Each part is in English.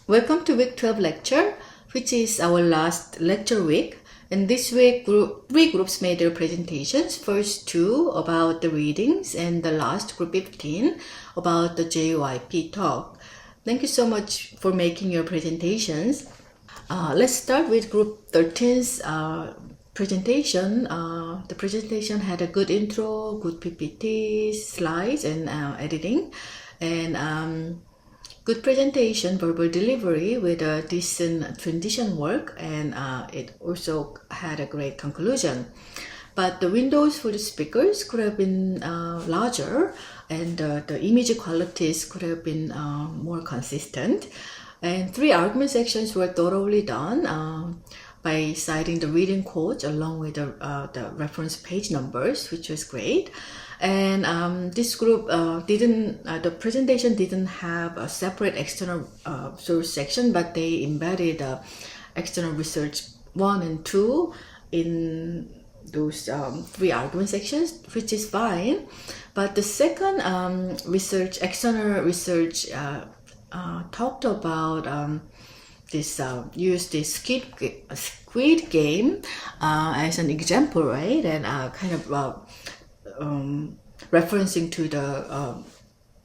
Welcome to week 12 lecture, which is our last lecture week. And this week, three groups made their presentations. First two about the readings, and the last, group 15, about the JYP talk. Thank you so much for making your presentations. Let's start with group 13's presentation. The presentation had a good intro, good PPT, slides, and editing. And good presentation, verbal delivery with a decent transition work, and it also had a great conclusion. But the windows for the speakers could have been larger, and the image qualities could have been more consistent. And three argument sections were thoroughly done by citing the reading quotes along with the reference page numbers, which was great. And this group the presentation didn't have a separate external source section, but they embedded external research 1 and 2 in those three argument sections, which is fine. But the second external research talked about use this Squid Game as an example, right? And kind of referencing to the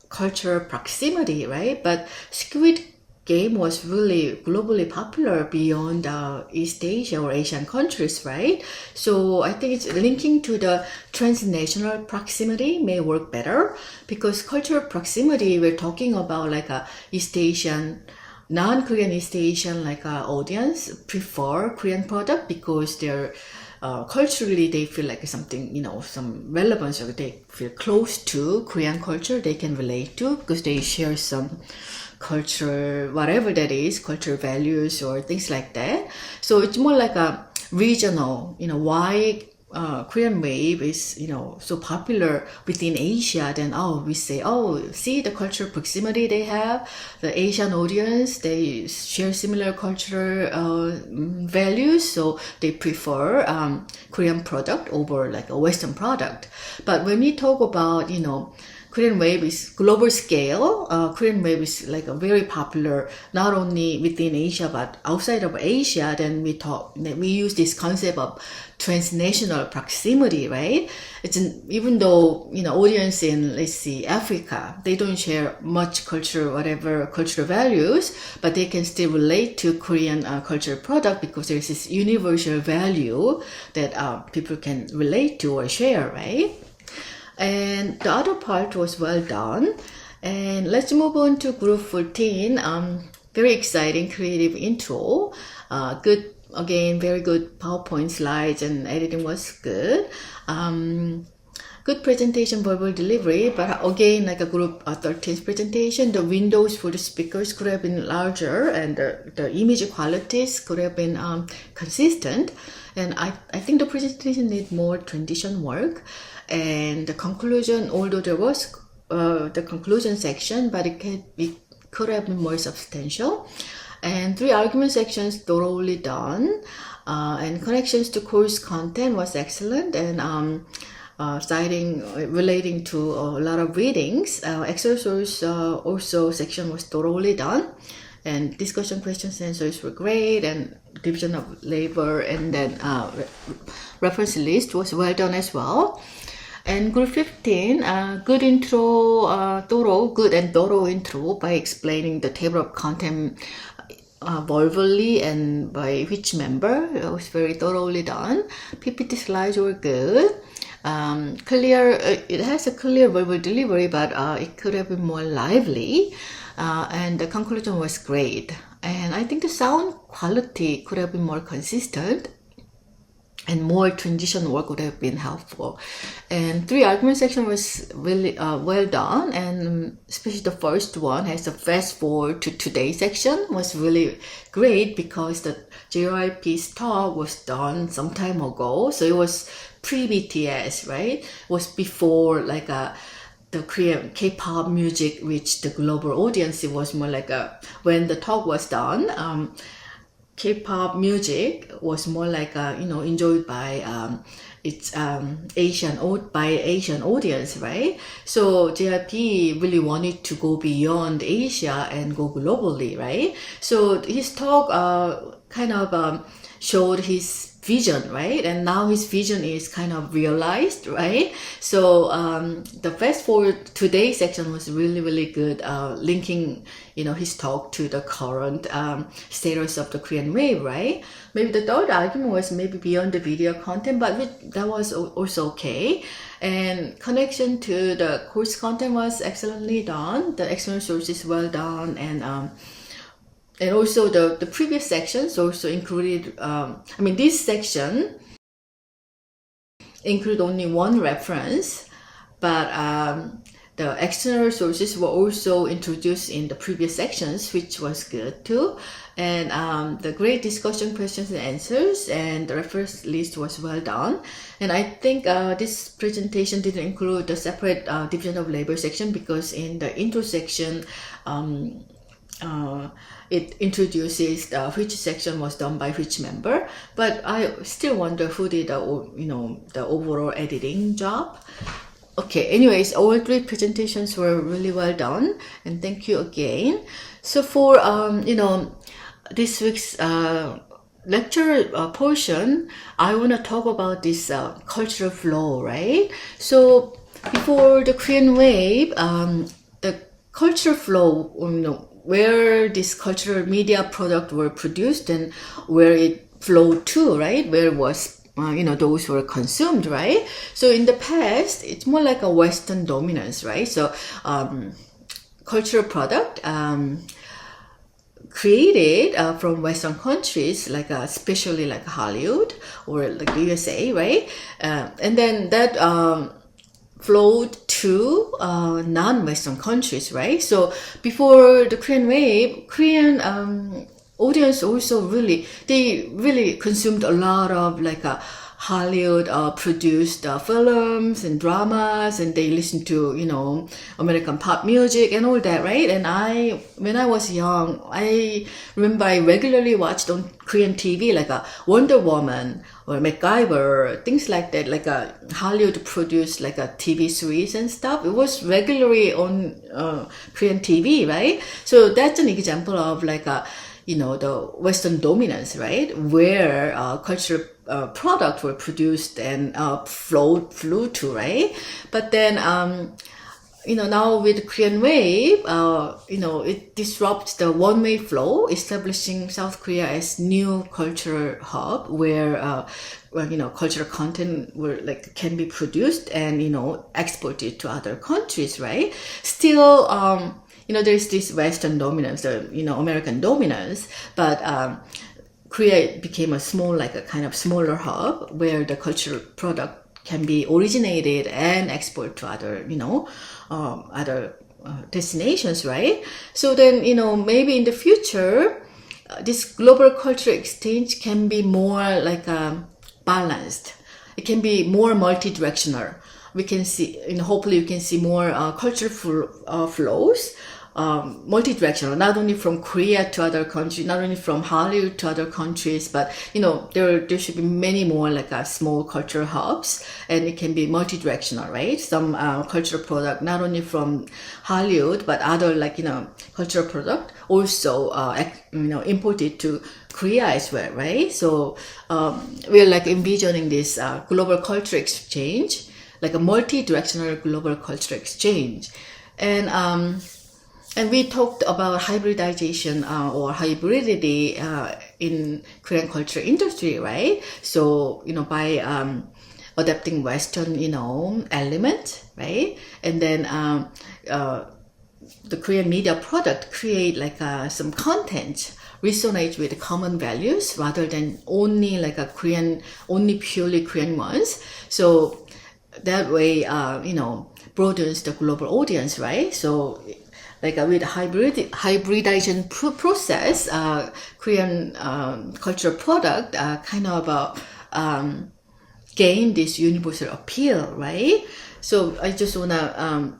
cultural proximity, right? But Squid Game was really globally popular beyond East Asia or Asian countries, right? So I think it's linking to the transnational proximity may work better, because cultural proximity, we're talking about like a East Asian, non-Korean East Asian audience prefer Korean product because they're culturally they feel like something, some relevance, or they feel close to Korean culture, they can relate to because they share some culture, whatever that is, cultural values or things like that. So it's more like a regional, why Korean wave is, so popular within Asia. Then we say, see the cultural proximity they have, the Asian audience, they share similar cultural values, so they prefer Korean product over like a Western product. But when we talk about, Korean wave is global scale. Korean wave is like a very popular not only within Asia but outside of Asia. Then we use this concept of transnational proximity, right? Even though audience in, let's see, Africa, they don't share much cultural values, but they can still relate to Korean cultural product because there's this universal value that people can relate to or share, right? And the other part was well done. And let's move on to group 14. Very exciting, creative intro. Good, again, very good PowerPoint slides, and editing was good. Good presentation, verbal delivery, but again, like a group 13's presentation, the windows for the speakers could have been larger, and the image qualities could have been consistent. And I think the presentation need more transition work. And the conclusion, although there was the conclusion section, but it could have been more substantial. And three argument sections thoroughly done. And connections to course content was excellent. And relating to a lot of readings. Exercise also section was thoroughly done. And discussion questions and answers were great. And division of labor and then reference list was well done as well. And group 15, good and thorough intro by explaining the table of content verbally and by which member. It was very thoroughly done. PPT slides were good. It has a clear verbal delivery, but it could have been more lively. And the conclusion was great. And I think the sound quality could have been more consistent, and more transition work would have been helpful. And three argument section was really well done, and especially the first one has a fast forward to today section was really great because the JYP's talk was done some time ago, so it was pre-BTS, right? It was before like the Korean K-pop music reached the global audience. It was more like when the talk was done, K-pop music was more like enjoyed by it's by Asian audience, right? So JYP really wanted to go beyond Asia and go globally, right? So his talk kind of showed his vision, right? And now his vision is kind of realized, right? So the fast forward today section was really good, linking his talk to the current status of the Korean wave, right? Maybe the third argument was maybe beyond the video content, but that was also okay. And connection to the course content was excellently done. The external sources well done, and also the previous sections also included, this section include only one reference, but the external sources were also introduced in the previous sections, which was good too. And the great discussion, questions and answers, and the reference list was well done. And I think this presentation didn't include the separate division of labor section, because in the intro section, it introduces which section was done by which member, but I still wonder who did the overall editing job. Okay, anyways, all three presentations were really well done, and thank you again. So for this week's lecture portion, I want to talk about this cultural flow, right? So before the Korean wave, the cultural flow, where this cultural media product were produced and where it flowed to, right? Where was those were consumed, right? So in the past, it's more like a Western dominance, right? So cultural product created from Western countries, like especially like Hollywood or like the USA, right? And then that flowed to non-Western countries, right? So before the Korean wave, Korean audience also they really consumed a lot of like Hollywood produced films and dramas, and they listened to American pop music and all that, right? And when I was young, I remember I regularly watched on Korean TV like a Wonder Woman or MacGyver, things like that, like a Hollywood produced like a TV series and stuff. It was regularly on Korean TV, right? So that's an example of like the Western dominance, right? Where cultural product were produced and flew to, right? But then, now with Korean wave, it disrupts the one-way flow, establishing South Korea as new cultural hub where, cultural content can be produced and, exported to other countries, right? Still, there's this Western dominance, American dominance, but Korea became a kind of smaller hub where the cultural product can be originated and exported to other destinations, right? So then, maybe in the future, this global cultural exchange can be more like balanced. It can be more multi-directional. We can see, hopefully we can see more cultural flows, multi-directional, not only from Korea to other countries, not only from Hollywood to other countries, but there should be many more like small cultural hubs, and it can be multi-directional, right? Some cultural product not only from Hollywood but other cultural product also imported to Korea as well, right? So we're envisioning this global culture exchange, like a multi-directional global culture exchange. And we talked about hybridization or hybridity in Korean culture industry, right? So, by adapting Western, element, right? And then the Korean media product create some content resonate with common values rather than only only purely Korean ones. So that way, broadens the global audience, right? So with hybridization process, Korean cultural product kind of gain this universal appeal, right? So I just wanna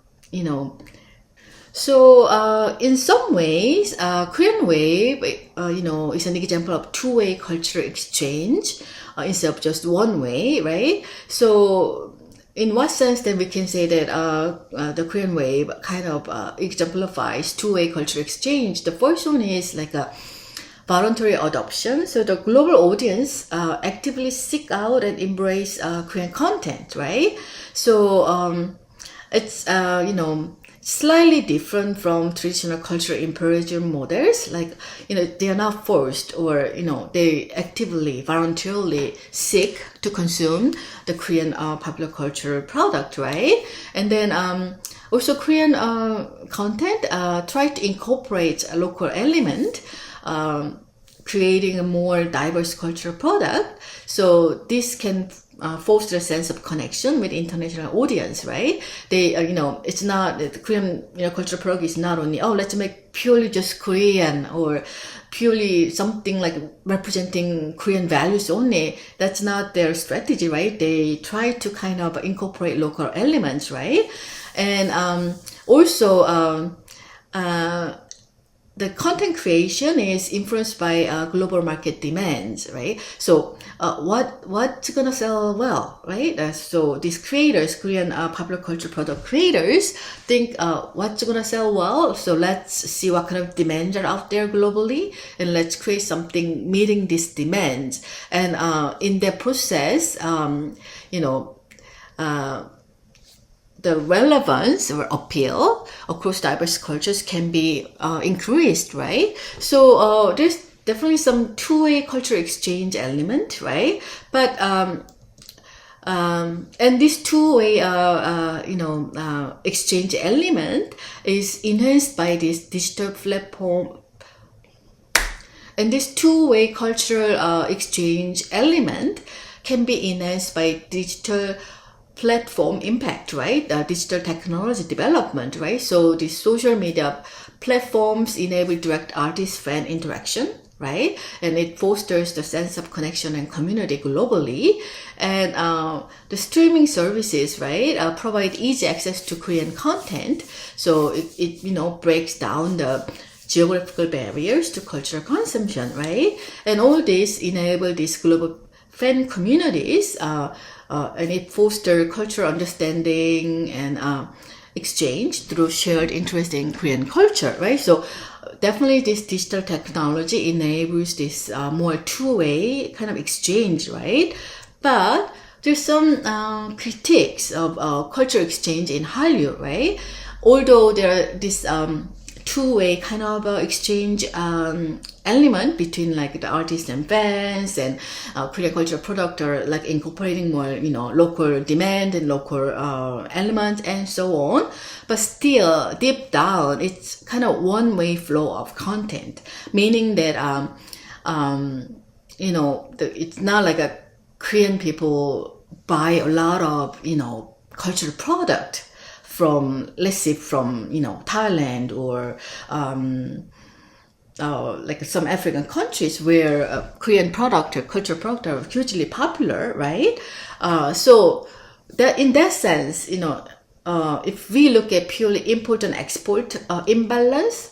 So in some ways, Korean Wave, is an example of two-way cultural exchange instead of just one way, right? So in what sense then we can say that the Korean Wave kind of exemplifies two-way cultural exchange? The first one is like a voluntary adoption. So the global audience actively seek out and embrace Korean content, right? So it's slightly different from traditional cultural imperialism models. Like they are not forced, or they actively voluntarily seek to consume the Korean popular cultural product, right? And then also Korean content try to incorporate a local element, creating a more diverse cultural product. So this can foster a sense of connection with international audience, right? They, it's not, the Korean cultural product is not only, oh, let's make purely just Korean or purely something like representing Korean values only. That's not their strategy, right? They try to kind of incorporate local elements, right? And also, the content creation is influenced by global market demands, right? So what's gonna sell well, right? So these creators, Korean popular culture product creators, think what's gonna sell well. So let's see what kind of demands are out there globally, and let's create something meeting these demands. And in that process, the relevance or appeal across diverse cultures can be increased, right? So there's definitely some two-way cultural exchange element, right? But and this two-way exchange element is enhanced by this digital platform. And this two-way cultural exchange element can be enhanced by digital platform impact, right? Digital technology development, right? So the social media platforms enable direct artist-fan interaction, right? And it fosters the sense of connection and community globally. And the streaming services, right, provide easy access to Korean content. So it breaks down the geographical barriers to cultural consumption, right? And all this enable these global fan communities, and it fosters cultural understanding and exchange through shared interest in Korean culture, right? So definitely this digital technology enables this more two-way kind of exchange, right? But there's some critiques of cultural exchange in Hallyu, right? Although there are this two-way kind of exchange element between like the artists and fans and Korean cultural product, or like incorporating more local demand and local elements and so on. But still deep down it's kind of one-way flow of content, meaning that it's not like a Korean people buy a lot of cultural product from, let's say, from Thailand or like some African countries where Korean product or cultural product are hugely popular, right? So that in that sense, if we look at purely import and export imbalance,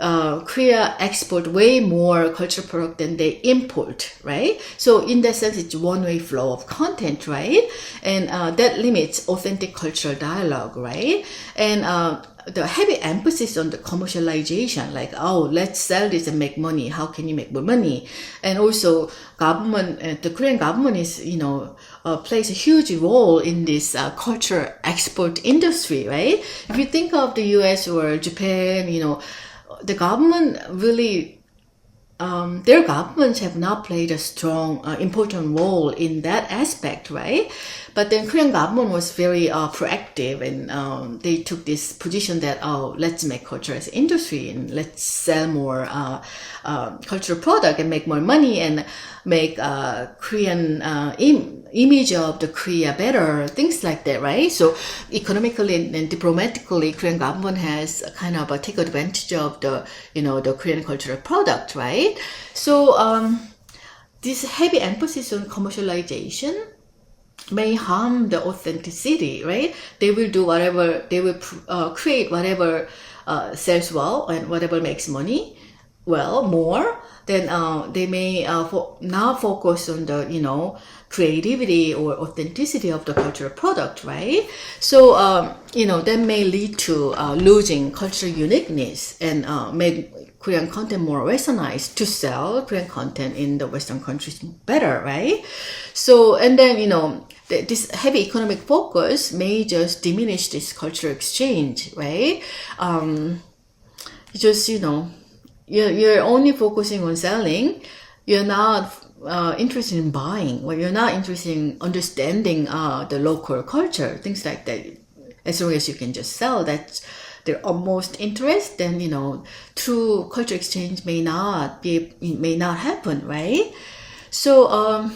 Korea export way more cultural product than they import, right? So in that sense, it's one-way flow of content, right? And that limits authentic cultural dialogue, right? And the heavy emphasis on the commercialization, like, oh, let's sell this and make money. How can you make more money? And also government, the Korean government is, plays a huge role in this culture export industry, right? If you think of the US or Japan, the government really, their governments have not played a strong, important role in that aspect, right? But then Korean government was very proactive, and they took this position that, oh, let's make culture as industry and let's sell more cultural product and make more money and make Korean image of the Korea better, things like that, right? So economically and diplomatically, Korean government has kind of take advantage of the the Korean cultural product, right? So this heavy emphasis on commercialization may harm the authenticity, right? They will do whatever, they will create whatever sells well and whatever makes money well more, then they may now focus on the creativity or authenticity of the cultural product, right? So that may lead to losing cultural uniqueness and make Korean content more Westernized to sell Korean content in the Western countries better, right? So and then this heavy economic focus may just diminish this cultural exchange, right? Just you're only focusing on selling. You're not interested in buying, or you're not interested in understanding the local culture, things like that. As long as you can just sell, that's their utmost interest. Then true culture exchange may not happen, right? So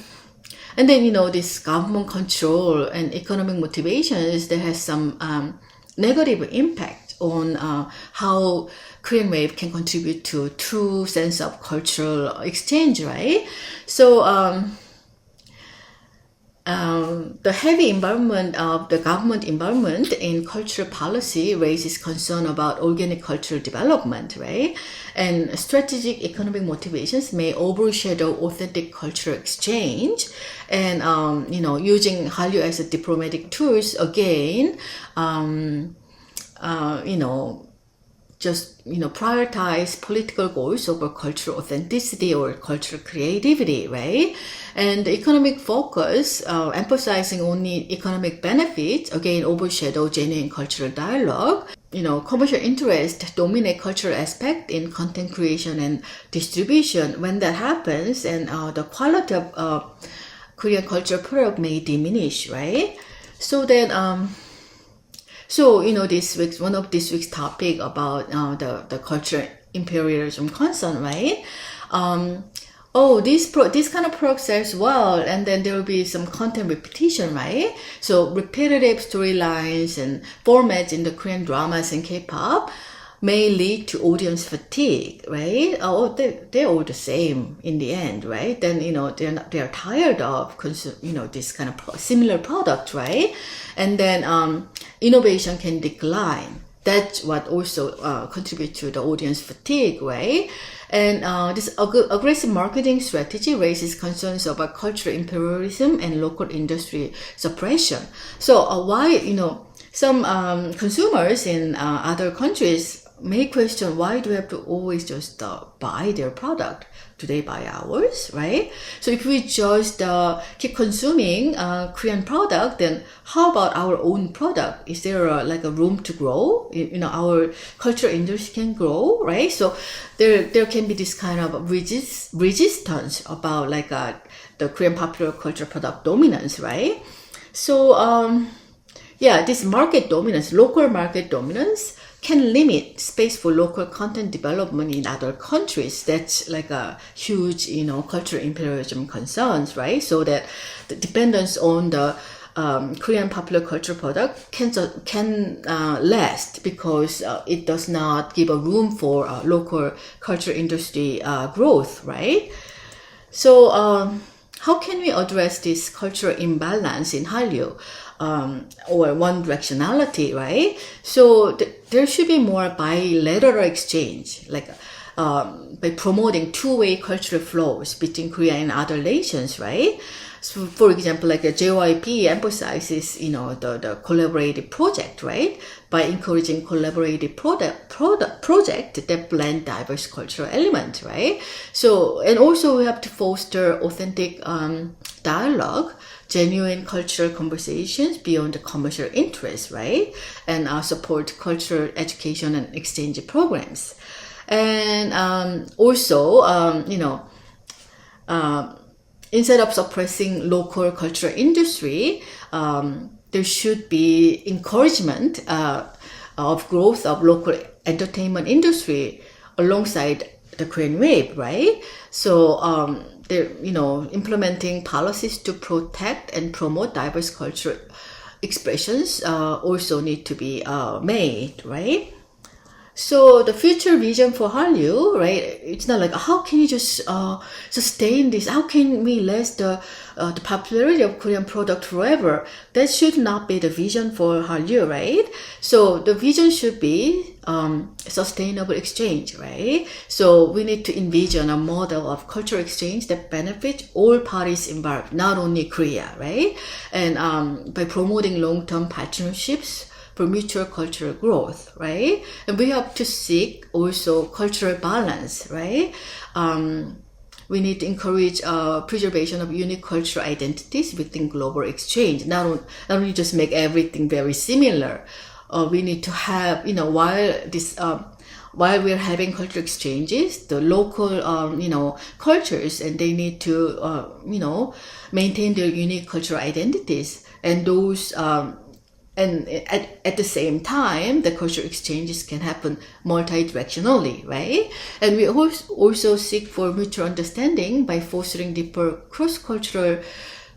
and then this government control and economic motivations that has some negative impact on how Korean Wave can contribute to true sense of cultural exchange, right? So the heavy involvement of the government involvement in cultural policy raises concern about organic cultural development, right? And strategic economic motivations may overshadow authentic cultural exchange. And using Hallyu as a diplomatic tools again, just prioritize political goals over cultural authenticity or cultural creativity, right? And the economic focus, emphasizing only economic benefits, again overshadow genuine cultural dialogue. Commercial interest dominate cultural aspect in content creation and distribution. When that happens, and the quality of Korean cultural product may diminish, right? So then this week's one of this week's topic about the cultural imperialism concern, right? This kind of product sells well, and then there will be some content repetition, right? So repetitive storylines and formats in the Korean dramas and K-pop may lead to audience fatigue, right? They're all the same in the end, right? Then they're tired of this kind of similar product, right? And then innovation can decline. That's what also contributes to the audience fatigue, right? And this aggressive marketing strategy raises concerns about cultural imperialism and local industry suppression. So why some consumers in other countries may question, why do we have to always just buy their product? Do they buy ours, right? So if we just keep consuming Korean product, then how about our own product? Is there a room to grow? Our cultural industry can grow, right? So there can be this kind of resistance about the Korean popular culture product dominance, right? So this market dominance, local market dominance, can limit space for local content development in other countries. That's like a huge, cultural imperialism concerns, right? So that the dependence on the Korean popular culture product can last because it does not give a room for local culture industry growth, right? So how can we address this cultural imbalance in Hallyu? Or one directionality, right? So there should be more bilateral exchange, by promoting two-way cultural flows between Korea and other nations, right? So for example, the JYP emphasizes, the collaborative project, right? By encouraging collaborative project that blend diverse cultural elements, right? So, and also we have to foster authentic dialogue, genuine cultural conversations beyond the commercial interest, right? And support cultural education and exchange programs. And also, instead of suppressing local cultural industry, there should be encouragement of growth of local entertainment industry alongside the Korean Wave, right? So they're implementing policies to protect and promote diverse cultural expressions also need to be made, right? So the future vision for Hallyu, right? It's not like how can you just sustain this? How can we last the popularity of Korean product forever? That should not be the vision for Hallyu, right? So the vision should be sustainable exchange, right? So we need to envision a model of cultural exchange that benefits all parties involved, not only Korea, right? And by promoting long-term partnerships for mutual cultural growth, right? And we have to seek also cultural balance, right? We need to encourage preservation of unique cultural identities within global exchange. Not only just make everything very similar. We need to have, while we're having cultural exchanges, the local, cultures, and they need to, maintain their unique cultural identities, and those. And at the same time, the cultural exchanges can happen multi-directionally, right? And we also seek for mutual understanding by fostering deeper cross-cultural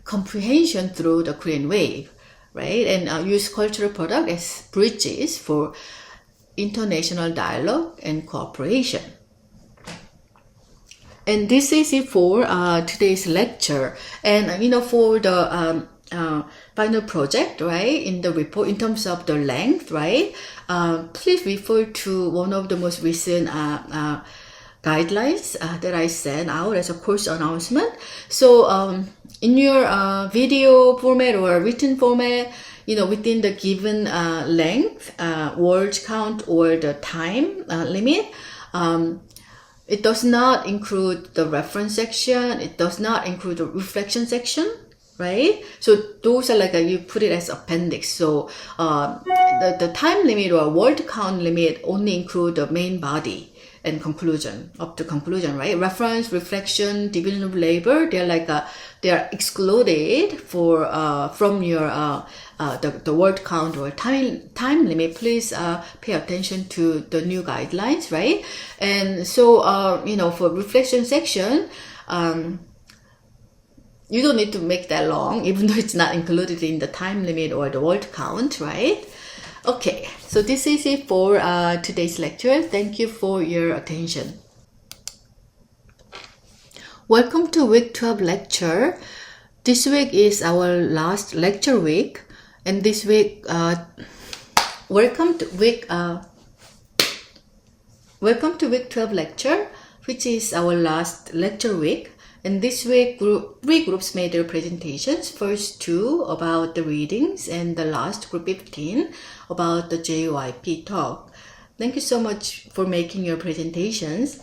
comprehension through the Korean Wave, right? And use cultural products as bridges for international dialogue and cooperation. And this is it for today's lecture. And for the final project, right, in the report, in terms of the length, right, please refer to one of the most recent guidelines that I sent out as a course announcement. So in your video format or written format, within the given length, word count, or the time limit, it does not include the reference section. It does not include the reflection section, right? So those are like you put it as appendix. So the time limit or word count limit only include the main body and conclusion, up to conclusion, right? Reference, reflection, division of labor, they are excluded from your the word count or time limit. Please pay attention to the new guidelines, right? And so for reflection section, you don't need to make that long, even though it's not included in the time limit or the word count, right? Okay, so this is it for today's lecture. Thank you for your attention. Welcome to week 12 lecture. This week is our last lecture week, and this week, welcome to week 12 lecture, which is our last lecture week. And this week, three groups made their presentations. First two about the readings, and the last, group 15, about the JYP talk. Thank you so much for making your presentations.